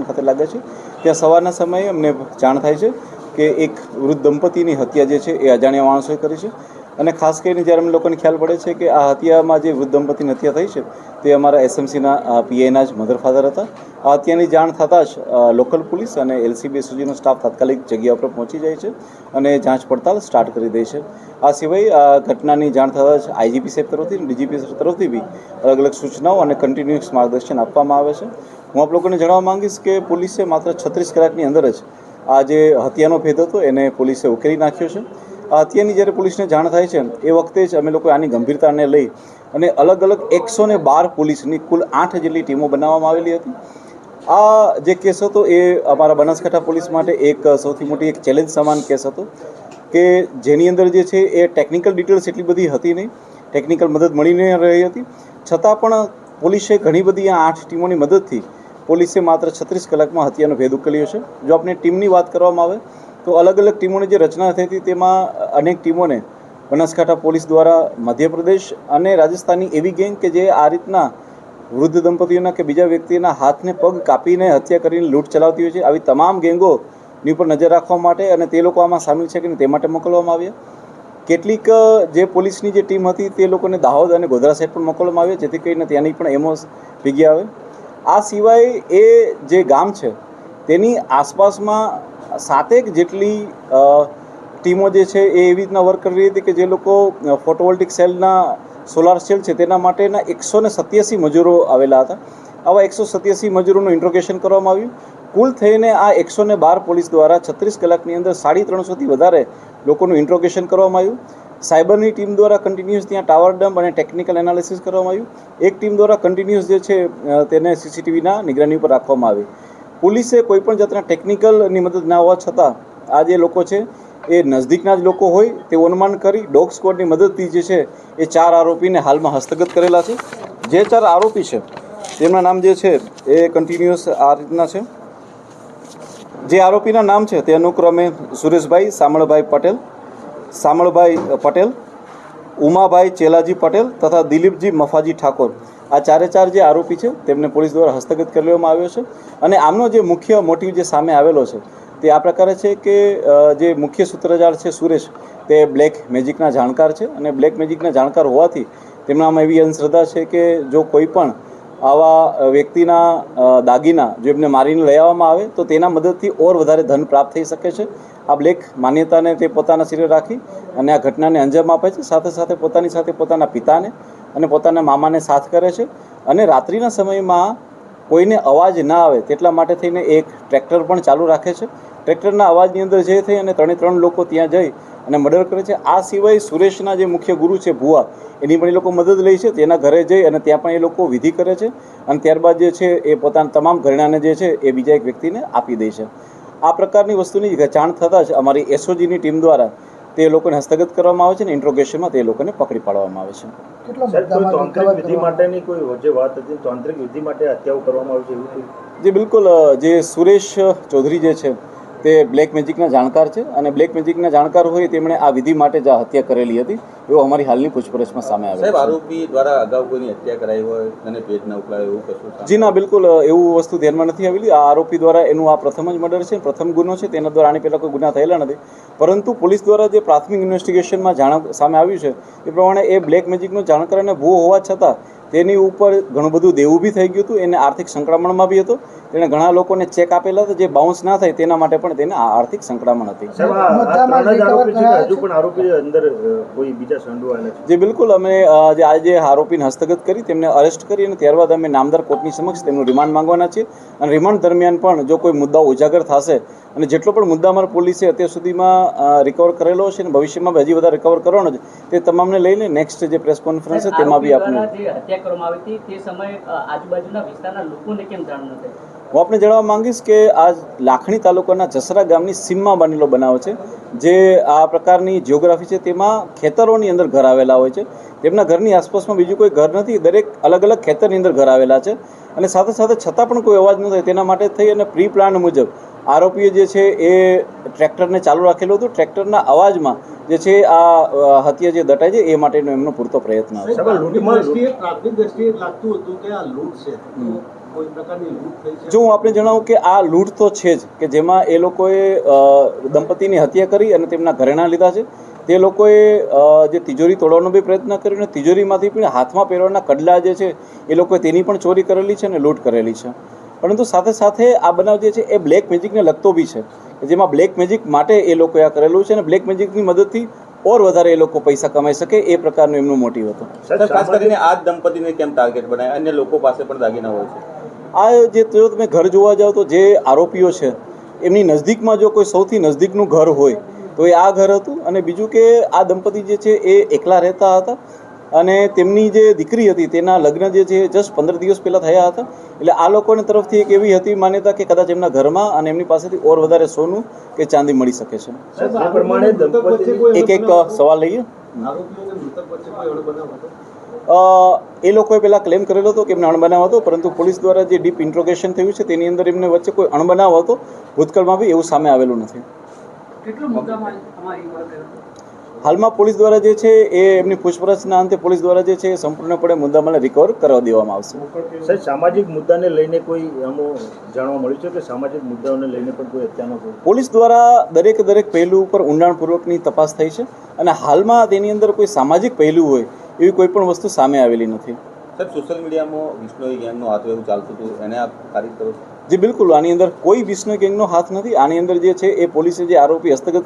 ખાતે લાગે છે ત્યાં સવારના સમયે અમને જાણ થાય છે કે એક વૃદ્ધ દંપતીની હત્યા જે છે એ અજાણ્યા માણસોએ કરી છે અને ખાસ કરીને જ્યારે અમને લોકોને ખ્યાલ પડે છે કે આ હત્યામાં જે વૃદ્ધ દંપતીની હત્યા થઈ છે તે અમારા એસએમસીના પીઆઈના જ મધર ફાધર હતા. આ હત્યાની જાણ થતાં જ લોકલ પોલીસ અને એલસીબી એસઓજીનો સ્ટાફ તાત્કાલિક જગ્યા પર પહોંચી જાય છે અને જાંચ પડતાલ સ્ટાર્ટ કરી દે છે. આ સિવાય આ ઘટનાની જાણ થતાં જ આઈજીપી સાહેબ તરફથી ડીજીપી સાહેબ તરફથી બી અલગ અલગ સૂચનાઓ અને કન્ટિન્યુઅસ માર્ગદર્શન આપવામાં આવે છે. હું આપ લોકોને જણાવવા માંગીશ કે પોલીસે માત્ર 36 કલાકની અંદર જ આ જે હત્યાનો ભેદ હતો એને પોલીસે ઉકેલી નાખ્યો છે. આ હત્યાની જ્યારે પોલીસને જાણ થાય છે એ વખતે જ અમે લોકો આની ગંભીરતાને લઈ અને અલગ અલગ 112 પોલીસની કુલ 8 જેટલી ટીમો બનાવવામાં આવેલી હતી. આ જે કેસ હતો એ અમારા બનાસકાંઠા પોલીસ માટે એક સૌથી મોટી એક ચેલેન્જ સમાન કેસ હતો કે જેની અંદર જે છે એ ટેકનિકલ ડિટેલ્સ એટલી બધી હતી નહીં, ટેકનિકલ મદદ મળી નહીં રહી હતી, છતાં પણ પોલીસે ઘણી બધી આ 8 ટીમોની મદદથી પોલીસે માત્ર 36 કલાકમાં હત્યાનો ભેદ ઉકેલ્યો છે. જો આપણે ટીમની વાત કરવામાં આવે તો અલગ અલગ ટીમોની જે રચના થઈ હતી તેમાં અનેક ટીમોને બનાસકાંઠા પોલીસ દ્વારા મધ્યપ્રદેશ અને રાજસ્થાનની એવી ગેંગ કે જે આ રીતના વૃદ્ધ દંપતીઓના કે બીજા વ્યક્તિના હાથને પગ કાપીને હત્યા કરીને લૂંટ ચલાવતી હોય છે, આવી તમામ ગેંગોની ઉપર નજર રાખવા માટે અને તે લોકો આમાં સામેલ છે કે તે માટે મોકલવામાં આવ્યા. કેટલીક જે પોલીસની જે ટીમ હતી તે લોકોને દાહોદ અને ગોધરા સાઈડ પણ મોકલવામાં આવ્યા જેથી કરીને ત્યાંની પણ એમઓસ ભેગી આવે. આ સિવાય એ જે ગામ છે તેની આસપાસમાં 7 જેટલી ટીમો જે છે એ એવી રીતના વર્ક કરી રહી હતી કે જે લોકો ફોટોવોલ્ટિક સેલના સોલાર સેલ છે તેના માટેના 187 મજૂરો આવેલા હતા. આવા 187 મજૂરોનું ઇન્ટ્રોગેશન કરવામાં આવ્યું. કુલ થઈને આ 112 પોલીસ દ્વારા 36 કલાકની અંદર 350થી વધારે લોકોનું ઇન્ટ્રોગેશન કરવામાં આવ્યું. સાયબરની ટીમ દ્વારા કન્ટિન્યુઅસ ત્યાં ટાવર ડમ્પ અને ટેકનિકલ એનાલિસિસ કરવામાં આવ્યું. એક ટીમ દ્વારા કન્ટિન્યુઅસ જે છે તેને સીસીટીવીના નિગરાની ઉપર રાખવામાં આવી. પોલીસે કોઈપણ જાતના ટેકનિકલની મદદ ના હોવા છતાં આ જે લોકો છે એ નજદીકના જ લોકો હોય તેવું અનુમાન કરી ડોગ સ્ક્વોડની મદદથી જે છે એ 4 આરોપીને હાલમાં હસ્તગત કરેલા છે. જે 4 આરોપી છે તેમના નામ જે છે એ કન્ટિન્યુઅસ આ રીતના છે. જે આરોપીના નામ છે તે અનુક્રમે સુરેશભાઈ સામળભાઈ પટેલ, ઉમાભાઈ ચેલાજી પટેલ તથા દિલીપજી મફાજી ઠાકોર, આ 4 જે આરોપી છે તેમને પોલીસ દ્વારા હસ્તગત કરી લેવામાં આવ્યો છે. અને આમનો જે મુખ્ય મોટિવ જે સામે આવેલો છે તે આ પ્રકારે છે કે જે મુખ્ય સૂત્રધાર છે સુરેશ તે બ્લેક મેજિકના જાણકાર છે અને બ્લેક મેજિકના જાણકાર હોવાથી તેમનામાં એવી અંધશ્રદ્ધા છે કે જો કોઈ પણ આવા વ્યક્તિના દાગીના જો એમને મારીને લઈ આવવામાં આવે તો તેના મદદથી ઓર વધારે ધન પ્રાપ્ત થઈ શકે છે. આ બ્લેક માન્યતાને તે પોતાના શરીરે રાખી અને આ ઘટનાને અંજામ આપે છે. સાથે સાથે પોતાના પિતાને અને પોતાના મામાને સાથ કરે છે અને રાત્રિના સમયમાં કોઈને અવાજ ના આવે તેટલા માટે થઈને એક ટ્રેક્ટર પણ ચાલુ રાખે છે. ટ્રેક્ટરના અવાજની અંદર જે થઈ અને 3 લોકો ત્યાં જઈ અને મર્ડર કરે છે. આ સિવાય સુરેશના જે મુખ્ય ગુરુ છે ભુવા, એની પણ એ લોકો મદદ લે છે. તેના ઘરે જઈ અને ત્યાં પણ એ લોકો વિધિ કરે છે અને ત્યારબાદ જે છે એ પોતાના તમામ ઘરેણાને જે છે એ બીજા એક વ્યક્તિને આપી દે છે. આ પ્રકારની વસ્તુની જાણ થતાં જ અમારી એસઓજીની ટીમ દ્વારા તે લોકોને હસ્તગત કરવામાં આવે છે અને ઇન્ટ્રોગેશનમાં તે લોકોને પકડી પાડવામાં આવે છે. તાંત્રિક વિધિ માટેની કોઈ જે વાત હતી, તાંત્રિક વિધિ માટે હત્યાઓ કરવામાં આવી છે એવું? જે બિલકુલ, જે સુરેશ ચૌધરી જે છે તે બ્લેક મેજિકના જાણકાર છે અને બ્લેક મેજિકના જાણકાર હોય તેમણે આ વિધિ માટે જ હત્યા કરેલી હતી એવું અમારી હાલની પૂછપરછમાં સામે આવ્યું છે. આરોપી દ્વારા અગાઉ કોઈની હત્યા કરાઈ હોય અને પેટ ના ઉકળાય એવું કશું? જી ના, બિલકુલ એવું વસ્તુ ધ્યાનમાં નથી આવેલી. આ આરોપી દ્વારા એનું આ પ્રથમ જ મર્ડર છે, પ્રથમ ગુનો છે. તેના દ્વારા આની પહેલાં કોઈ ગુના થયેલા નથી. પરંતુ પોલીસ દ્વારા જે પ્રાથમિક ઇન્વેસ્ટિગેશનમાં સામે આવ્યું છે એ પ્રમાણે એ બ્લેક મેજિકનો જાણકાર અને ભૂવો હોવા છતાં તેની ઉપર ઘણું બધું દેવું બી થઈ ગયું હતું. એને આર્થિક સંકળામણમાં બી હતો. તેણે ઘણા લોકોને ચેક આપેલા હતા જે બાઉન્સ ના થાય તેના માટે પણ તેને આર્થિક સંકળામણ હતી. જે બિલકુલ અમે આજે આરોપીને હસ્તગત કરી તેમને અરેસ્ટ કરી અને ત્યારબાદ અમે નામદાર કોર્ટની સમક્ષ તેમનું રિમાન્ડ માંગવાના છીએ. અને રિમાન્ડ દરમિયાન પણ જો કોઈ મુદ્દાઓ ઉજાગર થશે અને જેટલો પણ મુદ્દામાલ પોલીસે અત્યાર સુધીમાં રિકવર કરેલો છે અને ભવિષ્યમાં હજી વધારે રિકવર કરવાનો છે તે તમામને લઈને નેક્સ્ટ જે પ્રેસ કોન્ફરન્સ છે તેમાં બી આપણે હત્યા કરવામાં આવી હતી તે સમયે આજુબાજુના વિસ્તારના લોકોને કેમ જાણ નથી? હું આપને જણાવવા માંગીશ કે આ લાખણી તાલુકાના જસરા ગામની સીમમાં બનેલો બનાવ છે. જે આ પ્રકારની જિયોગ્રાફી છે તેમાં ખેતરોની અંદર ઘર આવેલા હોય છે. તેમના ઘરની આસપાસમાં બીજું કોઈ ઘર નથી, દરેક અલગ અલગ ખેતરની અંદર ઘર આવેલા છે અને સાથે સાથે છતાં પણ કોઈ અવાજ ન થાય તેના માટે થઈ અને પ્રી પ્લાન મુજબ આરોપીએ જે છે એ ટ્રેક્ટરને ચાલુ રાખેલું હતું. ટ્રેક્ટરના અવાજમાં જે છે આ હત્યા જે દટાય છે એ માટેનો એમનો પૂરતો પ્રયત્ન હતો. પ્રાથમિક દ્રષ્ટિએ લાગતું હતું કે આ લૂંટ છે, જો હું આપને જણાવું કે આ લૂંટ તો છે જ, કે જેમાં એ લોકોએ દંપતીની હત્યા કરી અને તેમના ઘરેણાં લીધા છે. તે લોકોએ જે તિજોરી તોડવાનો બી પ્રયત્ન કર્યો અને તિજોરીમાંથી પણ હાથમાં પહેરવાના કડલા જે છે એ લોકોએ તેની પણ ચોરી કરેલી છે અને લૂંટ કરેલી છે. પરંતુ સાથે સાથે આ બનાવ જે છે એ બ્લેક મેજિકને લગતો બી છે, જેમાં બ્લેક મેજિક માટે એ લોકોએ આ કરેલું છે અને બ્લેક મેજિકની મદદથી ઓર વધારે એ લોકો પૈસા કમાઈ શકે એ પ્રકારનું એમનું મોટિવ હતું. સર, ખાસ કરીને આ જ દંપતીને કેમ ટાર્ગેટ બનાવે? અન્ય લોકો પાસે પણ દાગીના હોય છે. આ જે જો તમે ઘર જોવા જાઓ તો જે આરોપીઓ છે એમની નજદીકમાં જો કોઈ સૌથી નજદીકનું ઘર હોય તો એ આ ઘર હતું. અને બીજું કે આ દંપતી જે છે એ એકલા રહેતા હતા અને તેમની જે દીકરી હતી તેના લગ્ન જે છે જસ્ટ 15 દિવસ પહેલાં થયા હતા. એટલે આ લોકોની તરફથી એક એવી હતી માન્યતા કે કદાચ એમના ઘરમાં અને એમની પાસેથી ઓર વધારે સોનું કે ચાંદી મળી શકે છે. જે પ્રમાણે દંપતીની એક સવાલ લઈએ. એ લોકોએ પહેલાં ક્લેમ કરેલો હતો કે એમને અણબનાવ હતો, પરંતુ પોલીસ દ્વારા જે ડીપ ઇન્ટ્રોગેશન થયું છે તેની અંદર એમને વચ્ચે કોઈ અણબનાવ હતો ભૂતકાળમાં બી એવું સામે આવેલું નથી. હાલમાં પોલીસ દ્વારા જે છે એ એમની પૂછપરછના અંતે પોલીસ દ્વારા જે છે એ સંપૂર્ણપણે મુદ્દામાલને રિકવર કરવા દેવામાં આવશે. સાહેબ, સામાજિક મુદ્દાને લઈને કોઈ આમાં જાણવા મળ્યું છે કે સામાજિક મુદ્દાઓને લઈને પણ કોઈ હત્યાનો કોઈ? પોલીસ દ્વારા દરેક પહેલું ઉપર ઊંડાણપૂર્વકની તપાસ થઈ છે અને હાલમાં તેની અંદર કોઈ સામાજિક પહેલું હોય એવી કોઈ પણ વસ્તુ સામે આવેલી નથી. સર, સોશિયલ મીડિયામાં વિષ્ણોઈ ગેંગનો હાથ એવું ચાલતું હતું, એને આપ ખારિજ કરો છો? જી બિલકુલ, આની અંદર કોઈ વિષ્ણુ ગેંગનો હાથ નથી. આની અંદર જે છે એ પોલીસે જે આરોપી હસ્તગત